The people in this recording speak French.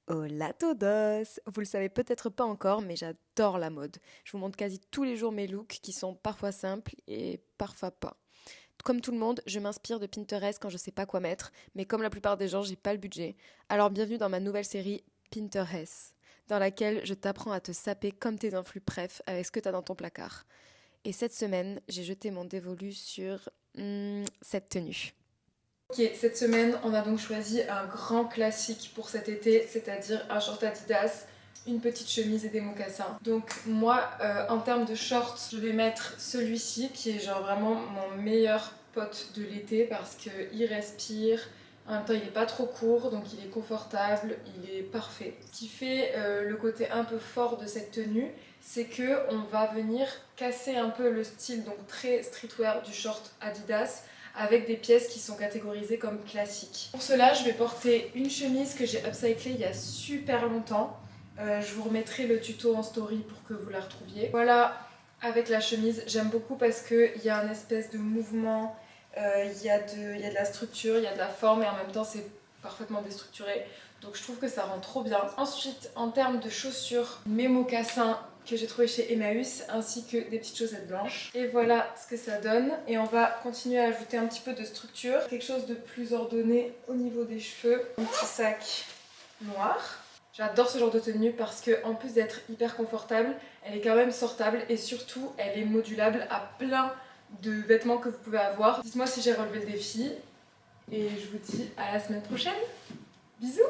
Hola todos! Vous le savez peut-être pas encore, mais j'adore la mode. Je vous montre quasi tous les jours mes looks qui sont parfois simples et parfois pas. Comme tout le monde, je m'inspire de Pinterest quand je sais pas quoi mettre, mais comme la plupart des gens, j'ai pas le budget. Alors bienvenue dans ma nouvelle série Pinterest, dans laquelle je t'apprends à te saper comme tes influx préf avec ce que t'as dans ton placard. Et cette semaine, j'ai jeté mon dévolu sur cette tenue. Ok, cette semaine, on a donc choisi un grand classique pour cet été, c'est-à-dire un short Adidas, une petite chemise et des mocassins. Donc moi, en termes de short, je vais mettre celui-ci qui est genre vraiment mon meilleur pote de l'été parce qu'il respire, en même temps il est pas trop court, donc il est confortable, il est parfait. Ce qui fait le côté un peu fort de cette tenue, c'est que on va venir casser un peu le style donc très streetwear du short Adidas avec des pièces qui sont catégorisées comme classiques. Pour cela, je vais porter une chemise que j'ai upcyclée il y a super longtemps. Je vous remettrai le tuto en story pour que vous la retrouviez. Voilà, avec la chemise, j'aime beaucoup parce qu'il y a un espèce de mouvement, il y a de la structure, il y a de la forme et en même temps c'est parfaitement déstructuré. Donc je trouve que ça rend trop bien. Ensuite, en termes de chaussures, mes mocassins que j'ai trouvé chez Emmaüs ainsi que des petites chaussettes blanches. Et voilà ce que ça donne. Et on va continuer à ajouter un petit peu de structure, quelque chose de plus ordonné au niveau des cheveux. Un petit sac noir. J'adore ce genre de tenue parce que en plus d'être hyper confortable, elle est quand même sortable et surtout elle est modulable à plein de vêtements que vous pouvez avoir. Dites-moi si j'ai relevé le défi et je vous dis à la semaine prochaine. Bisous!